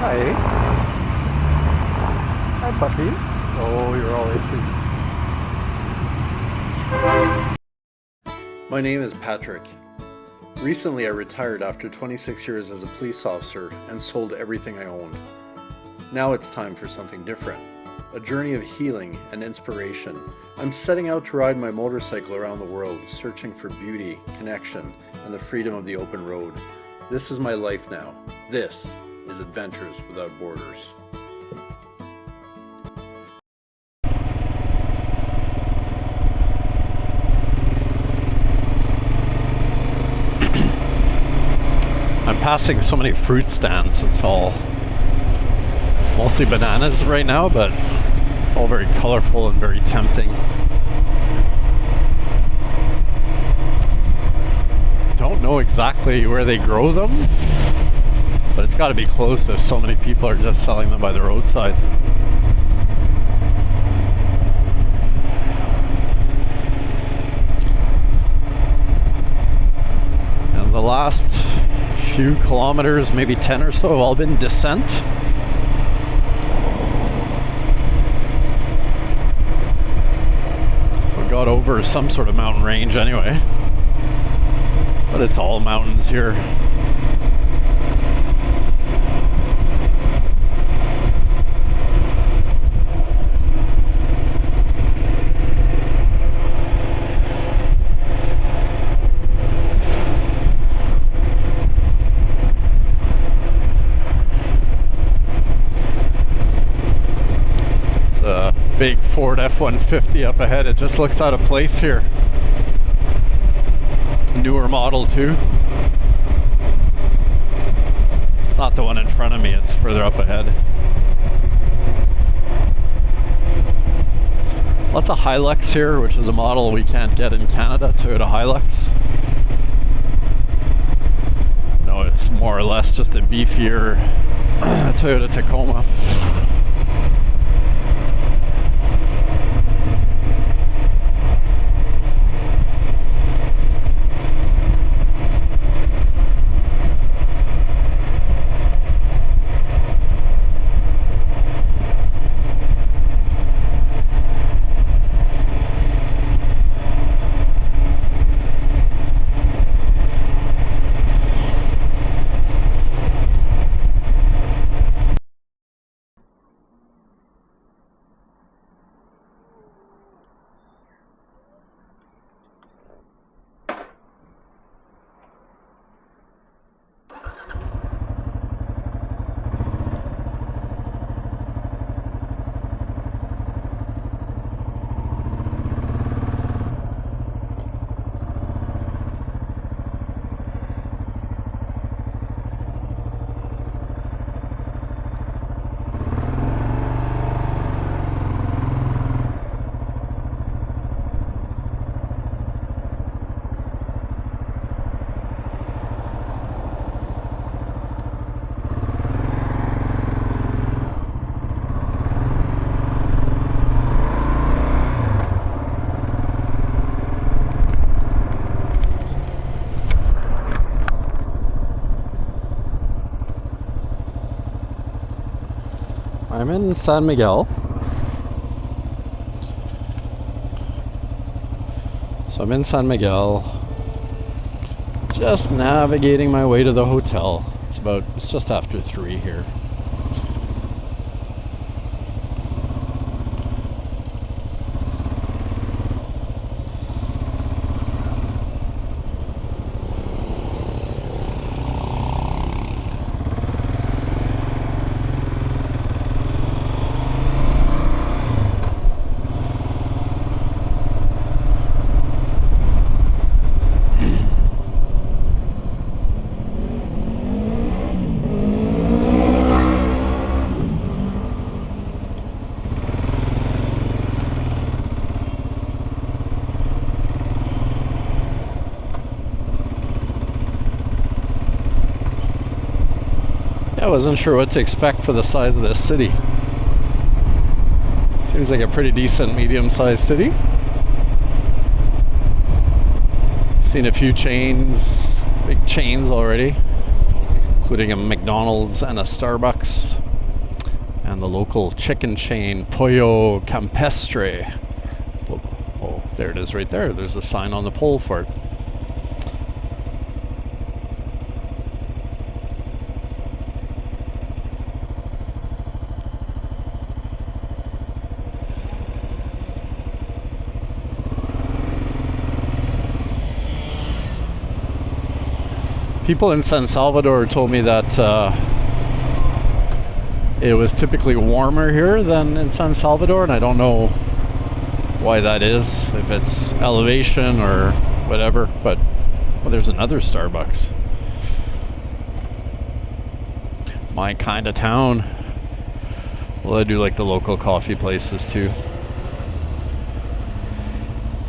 Hi. Hi, puppies. Oh, you're all itchy. My name is Patrick. Recently, I retired after 26 years as a police officer and sold everything I owned. Now it's time for something different. A journey of healing and inspiration. I'm setting out to ride my motorcycle around the world, searching for beauty, connection, and the freedom of the open road. This is my life now. This is Adventures Without Borders. I'm passing so many fruit stands. It's all mostly bananas right now, but it's all very colorful and very tempting. Don't know exactly where they grow them, but it's got to be close if so many people are just selling them by the roadside. And the last few kilometers, maybe 10 or so, have all been descent. So got over some sort of mountain range anyway, but it's all mountains here. Big Ford F-150 up ahead. It just looks out of place here. It's a newer model too. It's not the one in front of me, it's further up ahead. Lots of Hilux here, which is a model we can't get in Canada, Toyota Hilux. No, it's more or less just a beefier Toyota Tacoma. I'm in San Miguel. So I'm in San Miguel, just navigating my way to the hotel. It's just after 3 here. I wasn't sure what to expect for the size of this city. Seems like a pretty decent medium-sized city. Seen a few chains, big chains already. including a McDonald's and a Starbucks, and the local chicken chain Pollo Campestre. Oh, there it is right there. There's a sign on the pole for it. People in San Salvador told me that it was typically warmer here than in San Salvador, and I don't know why that is, if it's elevation or whatever, but well, there's another Starbucks. My kind of town. Well, I do like the local coffee places too.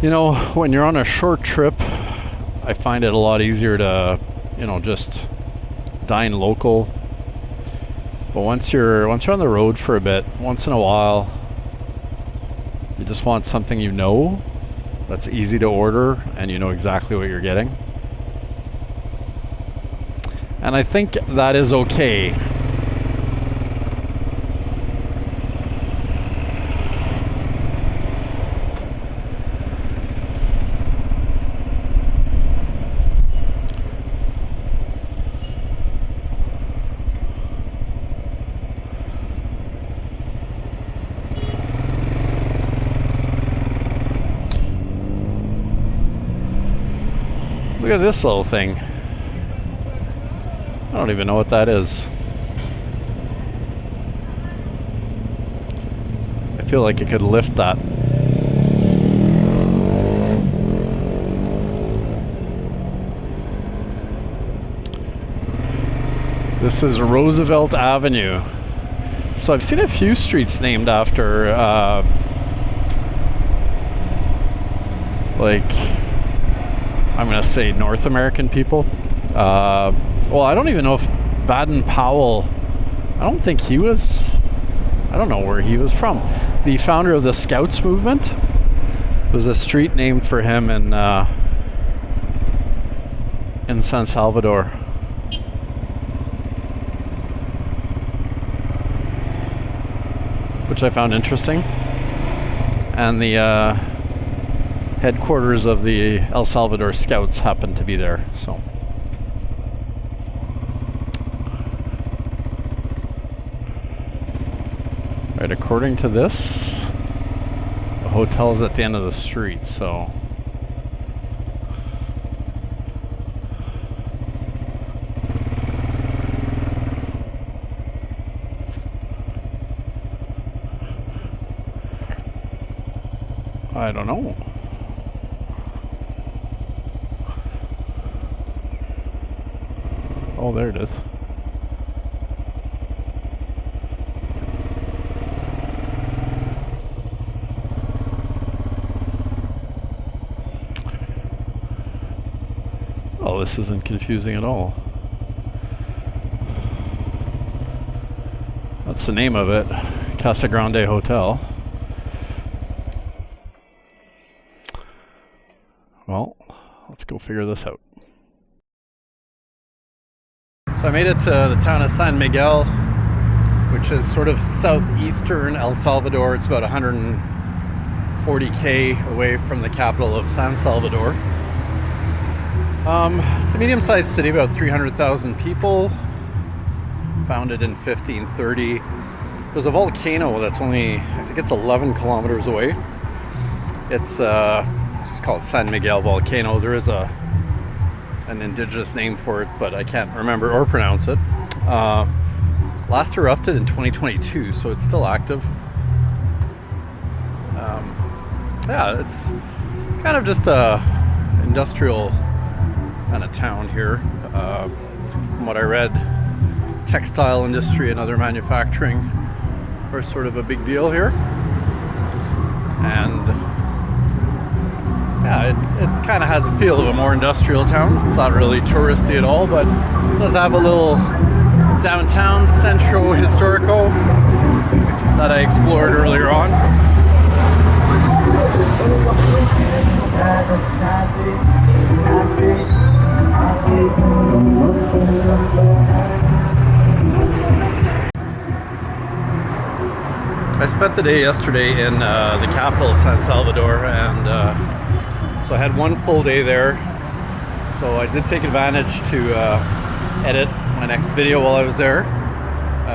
You know, when you're on a short trip, I find it a lot easier to, you know, just dine local. But once you're on the road for a bit, once in a while, you just want something you know that's easy to order and you know exactly what you're getting. And I think that is okay. Look at this little thing. I don't even know what that is. I feel like it could lift that. This is Roosevelt Avenue. So I've seen a few streets named after like, I'm gonna say North American people. Well, I don't even know if Baden-Powell, I don't think he was, I don't know where he was from. The founder of the Scouts movement, there was a street named for him in San Salvador. Which I found interesting. And the headquarters of the El Salvador Scouts happened to be there, so. Right, according to this, the hotel's at the end of the street, so. I don't know. Oh, there it is. Oh, this isn't confusing at all. That's the name of it, Casa Grande Hotel. Well, let's go figure this out. So I made it to the town of San Miguel, which is sort of southeastern El Salvador. It's about 140k away from the capital of San Salvador. It's a medium-sized city, about 300,000 people, founded in 1530. There's a volcano that's only, I think it's 11 kilometers away. It's just called San Miguel volcano. There is an indigenous name for it, but I can't remember or pronounce it. Last erupted in 2022, so it's still active. Yeah, it's kind of just a industrial kind of town here. From what I read, textile industry and other manufacturing are sort of a big deal here. And yeah, it kind of has a feel of a more industrial town. It's not really touristy at all, but it does have a little downtown centro historical that I explored earlier on. I spent the day yesterday in the capital, San Salvador, and so I had one full day there. So I did take advantage to edit my next video while I was there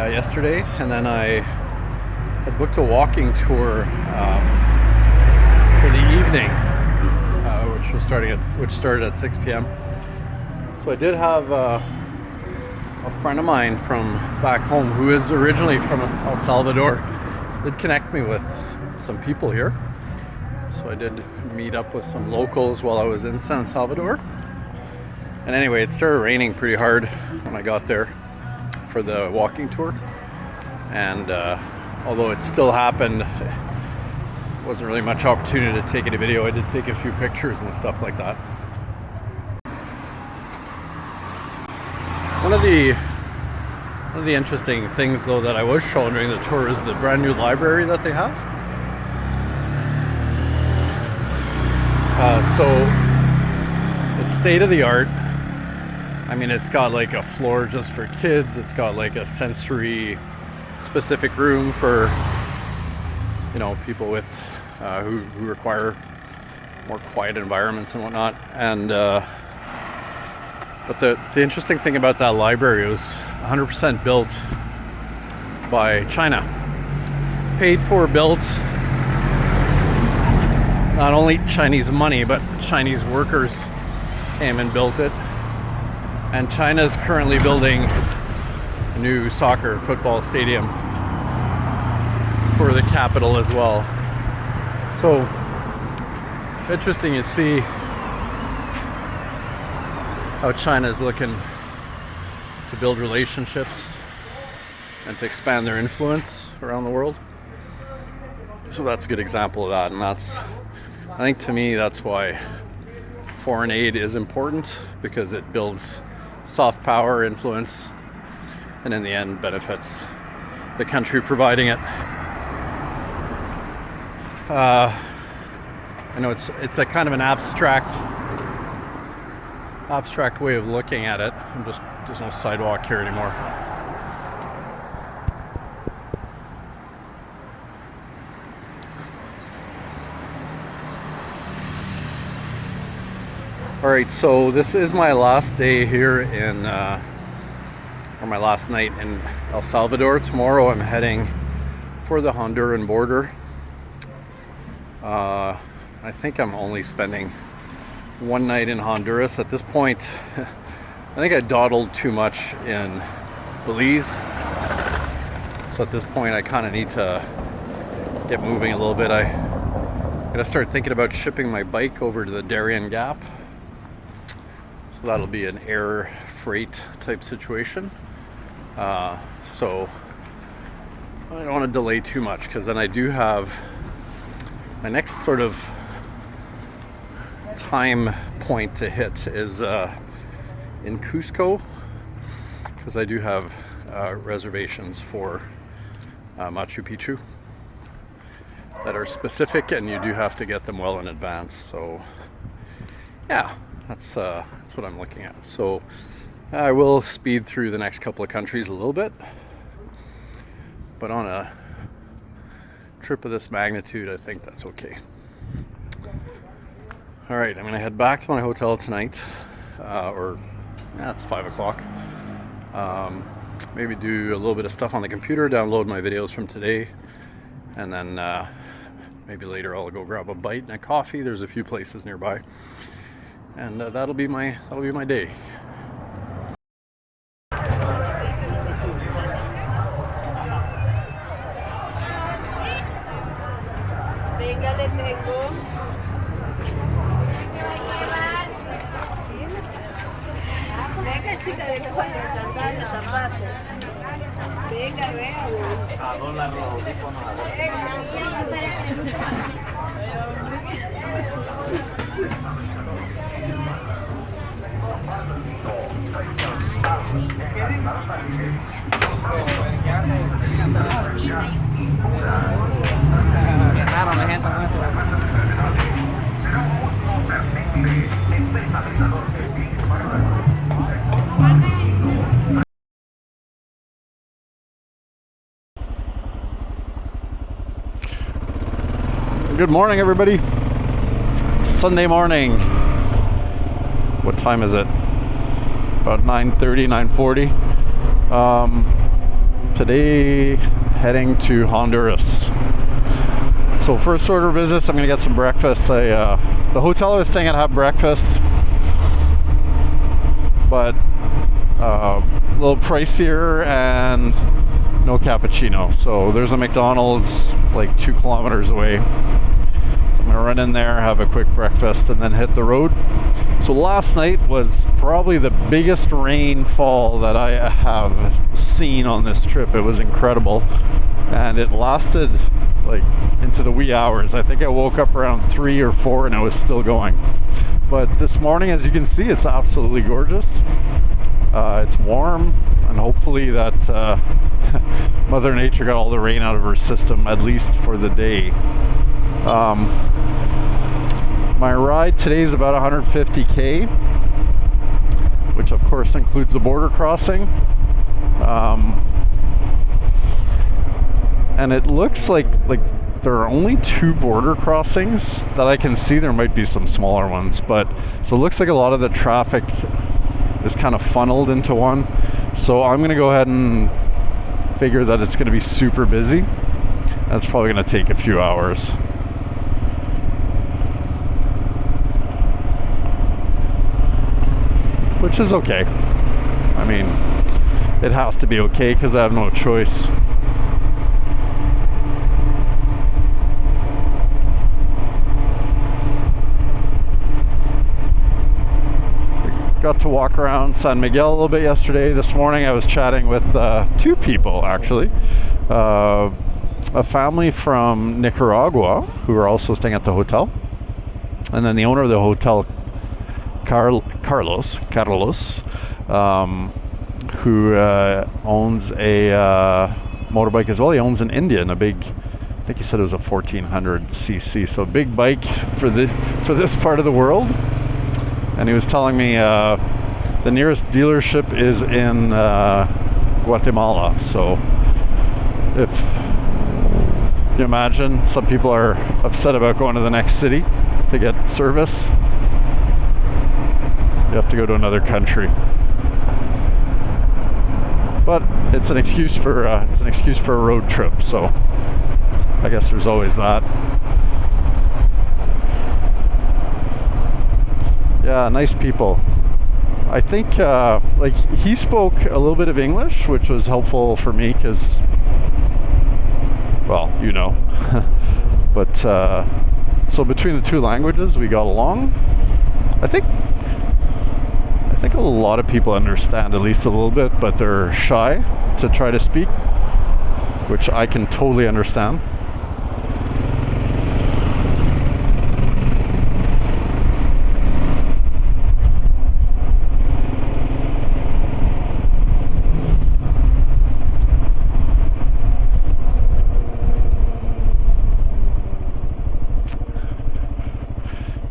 yesterday, and then I had booked a walking tour for the evening, which started at 6 p.m. So I did have a friend of mine from back home who is originally from El Salvador. Did connect me with some people here, so I did meet up with some locals while I was in San Salvador. And anyway, it started raining pretty hard when I got there for the walking tour, and although it still happened, wasn't really much opportunity to take any video. I did take a few pictures and stuff like that. One of the interesting things though that I was shown during the tour is the brand new library that they have. So it's state of the art. I mean, it's got like a floor just for kids. It's got like a sensory specific room for, you know, people with who require more quiet environments and whatnot. And but the interesting thing about that library, it was 100% built by China. Paid for, built, not only Chinese money, but Chinese workers came and built it. And China's currently building a new soccer football stadium for the capital as well. So interesting to see how China is looking to build relationships and to expand their influence around the world. So that's a good example of that, and I think to me that's why foreign aid is important, because it builds soft power, influence, and in the end benefits the country providing it. I know it's a kind of an abstract way of looking at it. There's no sidewalk here anymore. All right, so this is my last day here in, or my last night in El Salvador. Tomorrow I'm heading for the Honduran border. I think I'm only spending one night in Honduras at this point. I think I dawdled too much in Belize, so at this point I kind of need to get moving a little bit. I gotta start thinking about shipping my bike over to the Darien Gap, so that'll be an air freight type situation. So I don't want to delay too much, because then I do have my next sort of time point to hit is in Cusco, because I do have reservations for Machu Picchu that are specific, and you do have to get them well in advance. So yeah, that's what I'm looking at. So I will speed through the next couple of countries a little bit, but on a trip of this magnitude, I think that's okay. All right, I'm gonna head back to my hotel tonight, it's 5 o'clock. Maybe do a little bit of stuff on the computer, download my videos from today, and then maybe later I'll go grab a bite and a coffee. There's a few places nearby, and that'll be my day. Good morning, everybody. Sunday morning. What time is it? About 9:30, 9:40. Today, heading to Honduras. So first order of business, I'm gonna get some breakfast. The hotel I was staying at had breakfast, but a little pricier and no cappuccino. So there's a McDonald's like 2 kilometers away. So I'm gonna run in there, have a quick breakfast, and then hit the road. So last night was probably the biggest rainfall that I have seen on this trip. It was incredible, and it lasted like into the wee hours. I think I woke up around 3 or 4 and it was still going. But this morning, as you can see, it's absolutely gorgeous. It's warm, and hopefully that Mother Nature got all the rain out of her system, at least for the day. My ride today is about 150k, which of course includes the border crossing. And it looks like there are only 2 border crossings that I can see. There might be some smaller ones, but so it looks like a lot of the traffic is kind of funneled into one. So I'm gonna go ahead and figure that it's gonna be super busy. That's probably gonna take a few hours. Which is okay. I mean, it has to be okay because I have no choice. Got to walk around San Miguel a little bit yesterday. This morning I was chatting with 2 people actually. A family from Nicaragua who are also staying at the hotel. And then the owner of the hotel, Carlos, who owns a motorbike as well. He owns an Indian, a big, I think he said it was a 1400cc, so a big bike for this part of the world. And he was telling me the nearest dealership is in Guatemala. So if you imagine, some people are upset about going to the next city to get service. You have to go to another country. But it's an excuse for a road trip. So I guess there's always that. Yeah, nice people. I think like he spoke a little bit of English, which was helpful for me because, well, you know. But so between the 2 languages, we got along. I think a lot of people understand at least a little bit, but they're shy to try to speak, which I can totally understand.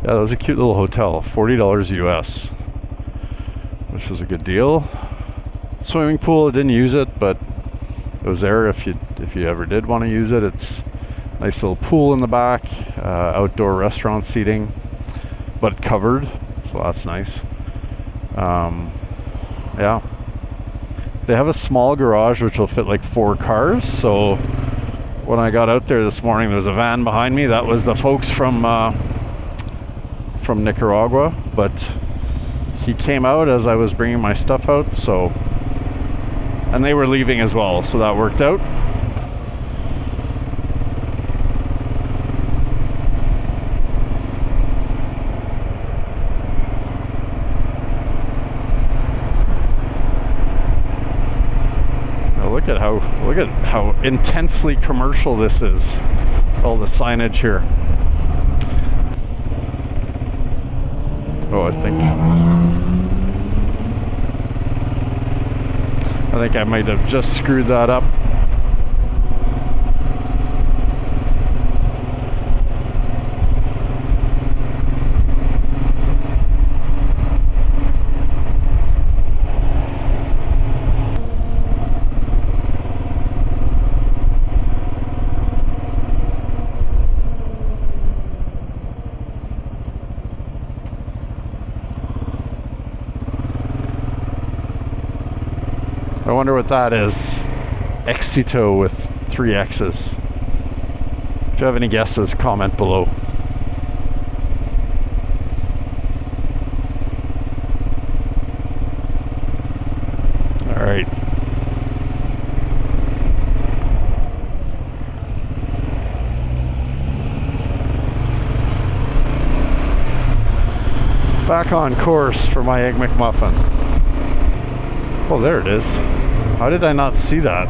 Yeah, that was a cute little hotel, $40 US, which was a good deal. Swimming pool, I didn't use it, but it was there if you ever did want to use it. It's a nice little pool in the back, outdoor restaurant seating, but covered, so that's nice. Yeah, they have a small garage which will fit like 4 cars. So when I got out there this morning, there was a van behind me. That was the folks from Nicaragua, but he came out as I was bringing my stuff out, so, and they were leaving as well, so that worked out. Now look at how intensely commercial this is. All the signage here. Oh, I think I might have just screwed that up. I wonder what that is. Éxito with 3 X's. If you have any guesses, comment below. All right. Back on course for my Egg McMuffin. Oh, there it is. How did I not see that?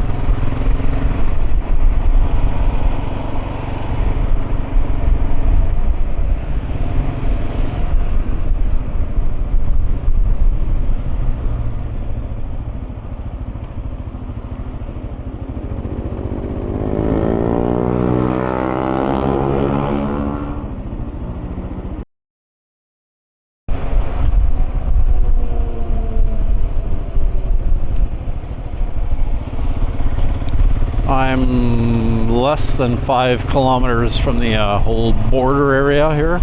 I'm less than 5 kilometers from the whole border area here.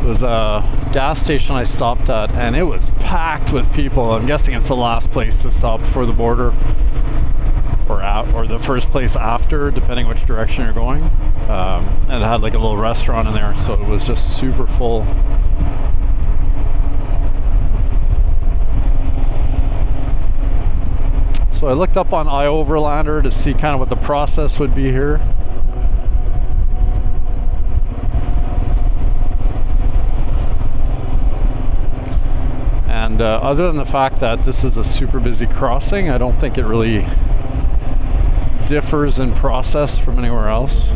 It was a gas station I stopped at and it was packed with people. I'm guessing it's the last place to stop before the border, or the first place after, depending which direction you're going. And it had like a little restaurant in there, so it was just super full. So I looked up on iOverlander to see kind of what the process would be here. And other than the fact that this is a super busy crossing, I don't think it really differs in process from anywhere else.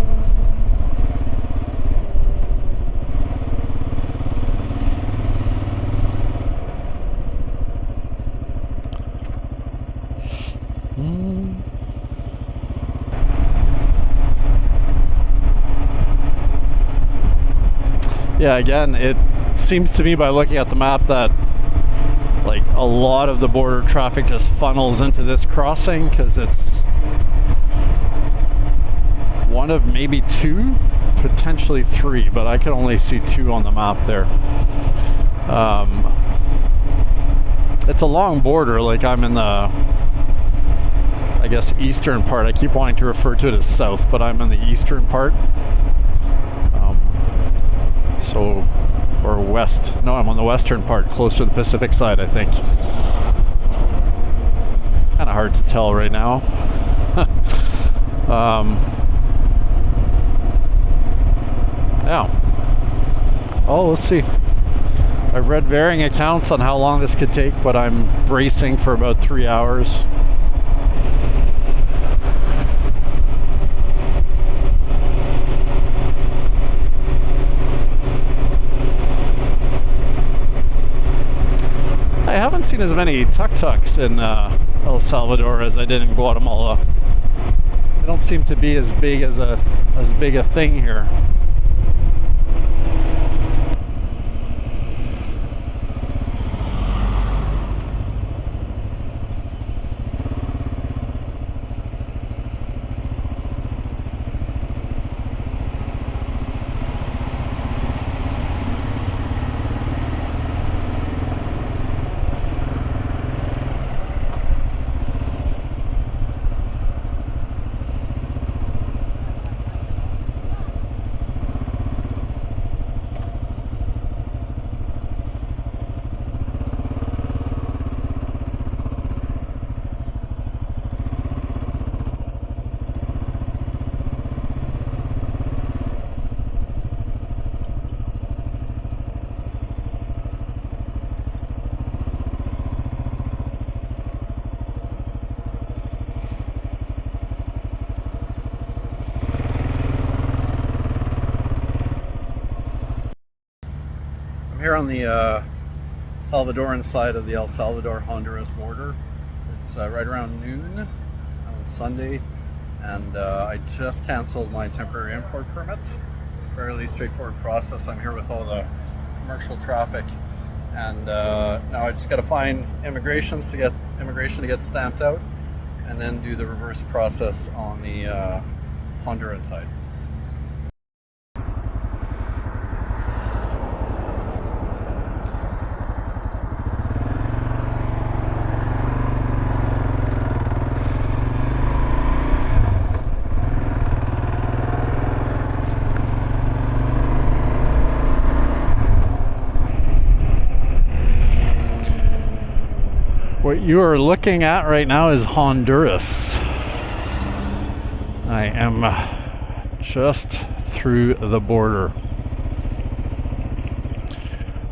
Yeah, again, it seems to me by looking at the map that like a lot of the border traffic just funnels into this crossing because it's one of maybe 2, potentially 3, but I can only see 2 on the map there. It's a long border, like I'm in the, I guess, eastern part. I keep wanting to refer to it as south, but I'm in the eastern part. So, or west. No, I'm on the western part, closer to the Pacific side, I think. Kind of hard to tell right now. Yeah. Oh, let's see. I've read varying accounts on how long this could take, but I'm bracing for about 3 hours. I haven't seen as many tuk-tuks in El Salvador as I did in Guatemala. They don't seem to be as big a thing here. Here on the Salvadoran side of the El Salvador-Honduras border. It's right around noon on Sunday, and I just canceled my temporary import permit. Fairly straightforward process. I'm here with all the commercial traffic, and now I just got to find immigration to get stamped out, and then do the reverse process on the Honduran side. What you are looking at right now is Honduras. I am just through the border.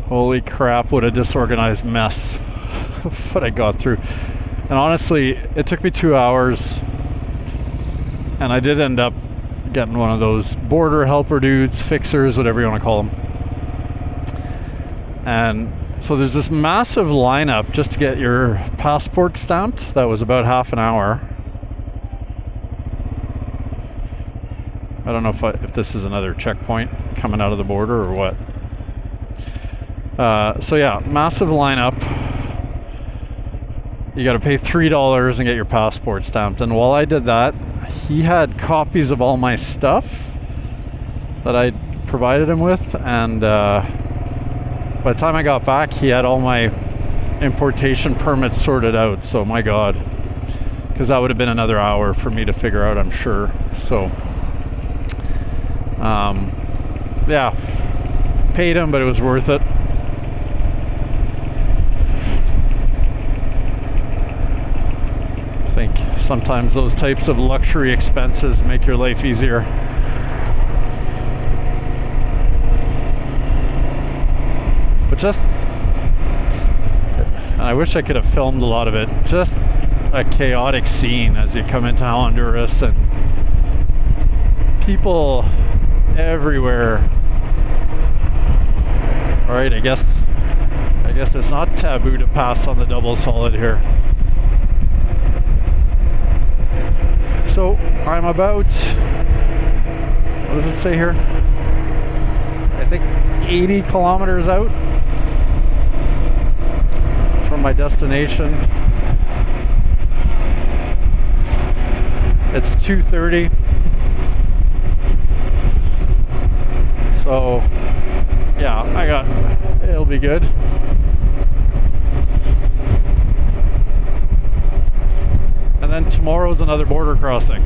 Holy crap, what a disorganized mess what I got through. And honestly, it took me 2 hours, and I did end up getting one of those border helper dudes, fixers, whatever you want to call them. And so there's this massive lineup just to get your passport stamped. That was about half an hour. I don't know if this is another checkpoint coming out of the border or what. So yeah, massive lineup. You got to pay $3 and get your passport stamped. And while I did that, he had copies of all my stuff that I provided him with, and by the time I got back, he had all my importation permits sorted out. So my God, because that would have been another hour for me to figure out, I'm sure. So yeah, paid him, but it was worth it. I think sometimes those types of luxury expenses make your life easier. But just, I wish I could have filmed a lot of it, just a chaotic scene as you come into Honduras, and people everywhere. All right, I guess it's not taboo to pass on the double solid here. So I'm about, what does it say here? I think 80 kilometers out from my destination. It's 2:30. So yeah, it'll be good. And then tomorrow's another border crossing.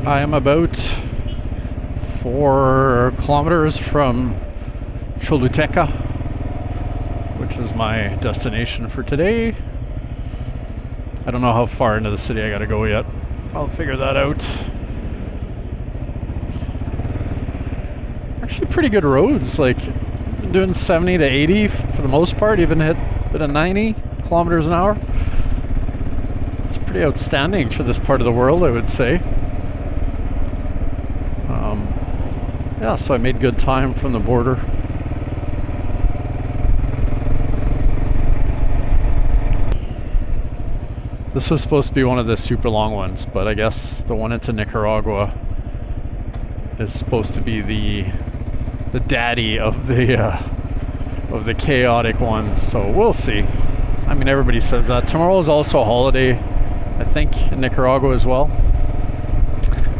I am about 4 kilometers from Choluteca, which is my destination for today. I don't know how far into the city I gotta go yet. I'll figure that out. Actually pretty good roads, like been doing 70 to 80 for the most part, even hit a bit of 90 kilometers an hour. It's pretty outstanding for this part of the world, I would say. Yeah, so I made good time from the border. This was supposed to be one of the super long ones, but I guess the one into Nicaragua is supposed to be the daddy of the chaotic ones. So we'll see. I mean, everybody says that. Tomorrow is also a holiday, I think, in Nicaragua as well.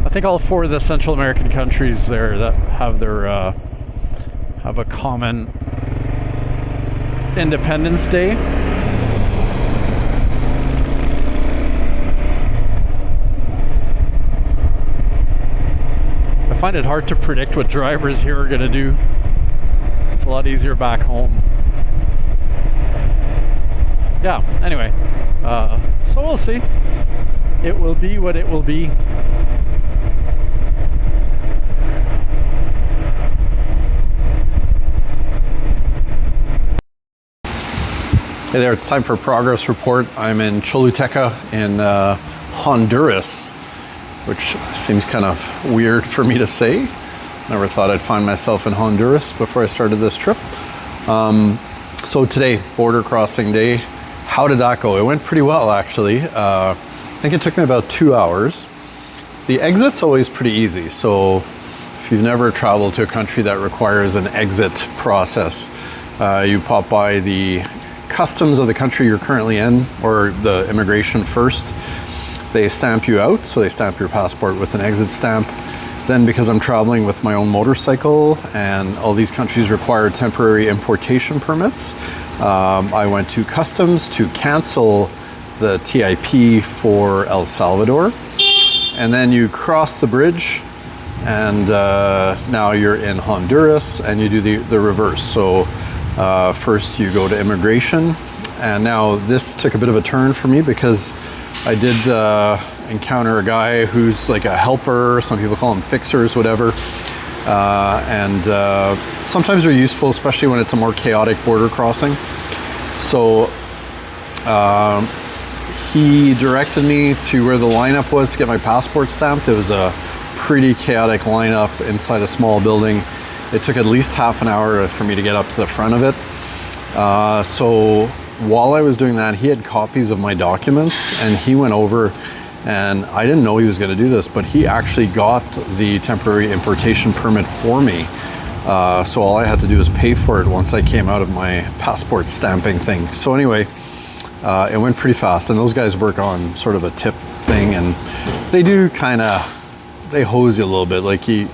I think all 4 of the Central American countries there that have their have a common Independence Day. I find it hard to predict what drivers here are going to do. It's a lot easier back home. Yeah, anyway, so we'll see. It will be what it will be. Hey there, it's time for a progress report. I'm in Choluteca in Honduras, which seems kind of weird for me to say. Never thought I'd find myself in Honduras before I started this trip. So today, border crossing day. How did that go? It went pretty well, actually. I think it took me about 2 hours. The exit's always pretty easy. So if you've never traveled to a country that requires an exit process, you pop by the customs of the country you're currently in, or the immigration first. They stamp you out, so they stamp your passport with an exit stamp, Then because I'm traveling with my own motorcycle and all these countries require temporary importation permits, I went to customs to cancel the TIP for El Salvador. And then you cross the bridge and now you're in Honduras and you do the reverse. So first you go to immigration, and now this took a bit of a turn for me because I did encounter a guy who's like a helper. Some people call them fixers, whatever. Sometimes they're useful, especially when it's a more chaotic border crossing. So he directed me to where the lineup was to get my passport stamped. It was a pretty chaotic lineup inside a small building. It took at least half an hour for me to get up to the front of it. So while I was doing that, he had copies of my documents, and he went over, and I didn't know he was going to do this, but he actually got the temporary importation permit for me. So all I had to do was pay for it once I came out of my passport stamping thing. So anyway, it went pretty fast, and those guys work on sort of a tip thing, and they do they hose you a little bit. Like he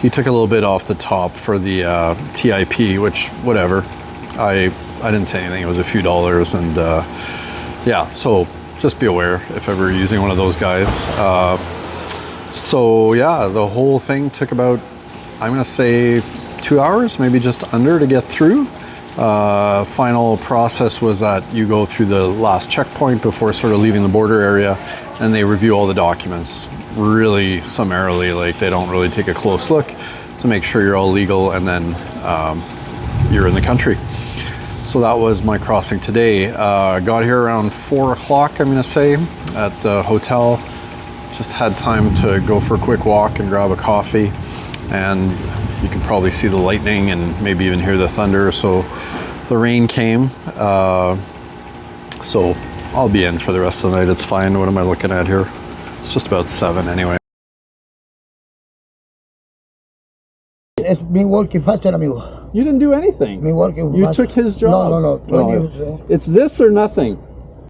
took a little bit off the top for the TIP, which whatever. I didn't say anything. It was a few dollars, and yeah. So just be aware if ever you're using one of those guys. So yeah, the whole thing took about, I'm gonna say, 2 hours, maybe just under, to get through. Final process was that you go through the last checkpoint before sort of leaving the border area, and they review all the documents really summarily. Like, they don't really take a close look to make sure you're all legal, and then you're in the country. So that was my crossing today. Got here around 4 o'clock, I'm gonna say, at the hotel. Just had time to go for a quick walk and grab a coffee, and you can probably see the lightning and maybe even hear the thunder. So the rain came, so I'll be in for the rest of the night. It's fine. What am I looking at here? It's just about 7 anyway. It's been working faster, amigo. You didn't do anything. Been working You faster. took his job. No. It's this or nothing.